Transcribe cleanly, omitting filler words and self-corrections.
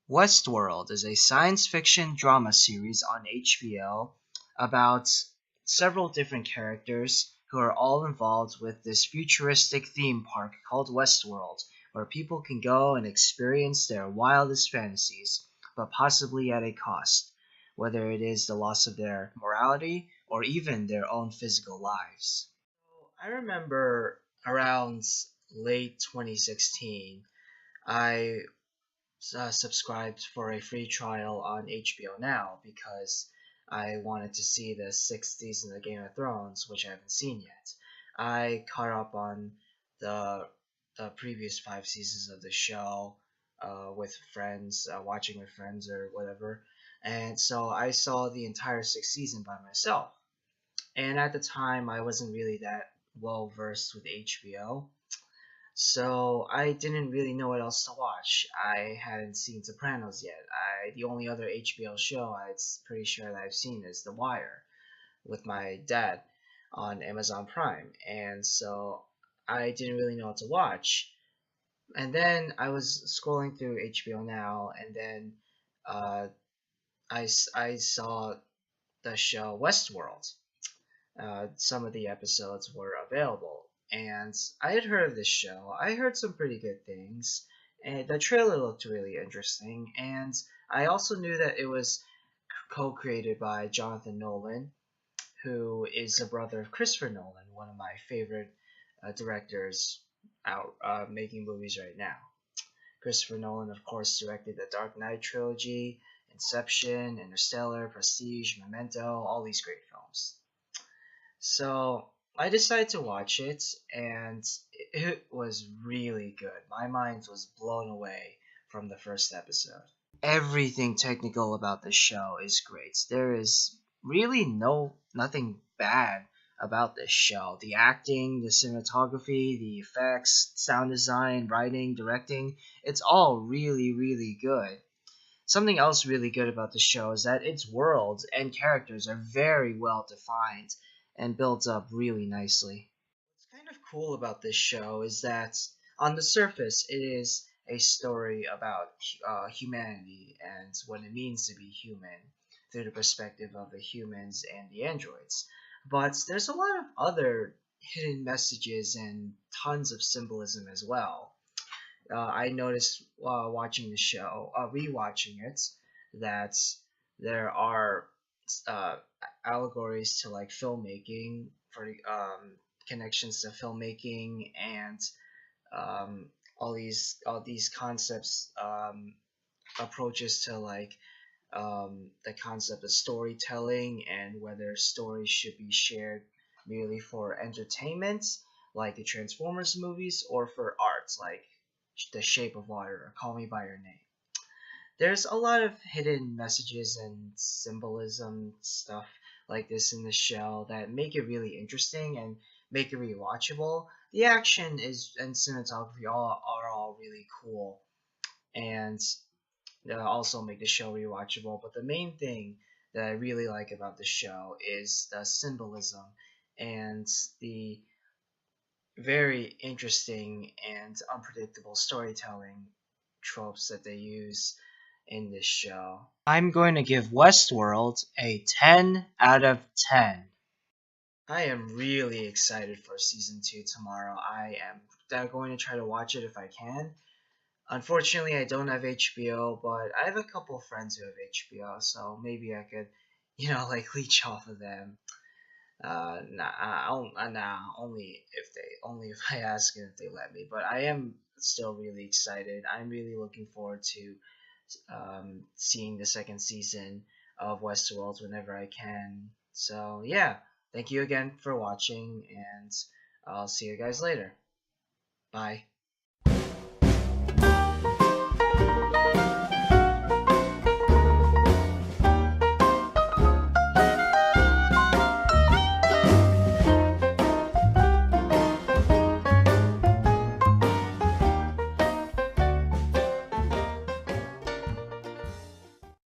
Westworld is a science fiction drama series on HBO about several different characters who are all involved with this futuristic theme park called Westworld, where people can go and experience their wildest fantasies, but possibly at a cost, whether it is the loss of their morality or even their own physical lives. I remember around late 2016, I subscribed for a free trial on HBO Now because I wanted to see the sixth season of Game of Thrones, which I haven't seen yet. I caught up on the previous 5 seasons of the show with friends, watching with friends or whatever, and so I saw the entire sixth season by myself. And at the time, I wasn't really that well versed with HBO. So I didn't really know what else to watch. I hadn't seen Sopranos yet. The only other HBO show I'm pretty sure that I've seen is The Wire with my dad on Amazon Prime, and so I didn't really know what to watch. And then I was scrolling through HBO Now, and then uh, I saw the show Westworld. Some of the episodes were available, and I had heard of this show. I heard some pretty good things, and the trailer looked really interesting, and I also knew that it was co-created by Jonathan Nolan, who is the brother of Christopher Nolan, one of my favorite directors out making movies right now. Christopher Nolan, of course, directed the Dark Knight trilogy, Inception, Interstellar, Prestige, Memento, all these great films. So I decided to watch it, and it was really good. My mind was blown away from the first episode. Everything technical about the show is great. There is really nothing bad about this show. The acting, the cinematography, the effects, sound design, writing, directing, it's all really, really good. Something else really good about the show is that its worlds and characters are very well defined and built up really nicely. What's kind of cool about this show is that on the surface it is a story about humanity and what it means to be human through the perspective of the humans and the androids. But there's a lot of other hidden messages and tons of symbolism as well. I noticed watching the show, rewatching it, that there are uh, allegories to like filmmaking for connections to filmmaking and um, all these concepts, approaches to like the concept of storytelling and whether stories should be shared merely for entertainment, like the Transformers movies, or for art, like The Shape of Water or Call Me by Your Name. There's a lot of hidden messages and symbolism stuff like this in the show that make it really interesting and make it rewatchable. The action is and cinematography are all really cool and also make the show rewatchable. But the main thing that I really like about the show is the symbolism and the very interesting and unpredictable storytelling tropes that they use in this show. I'm going to give Westworld a 10 out of 10. I am really excited for season 2 tomorrow. I am going to try to watch it if I can. Unfortunately, I don't have HBO, but I have a couple of friends who have HBO, so maybe I could, like leech off of them. Only if I ask and if they let me. But I am still really excited. I'm really looking forward to seeing the second season of Westworld whenever I can. So yeah, thank you again for watching, and I'll see you guys later. Bye.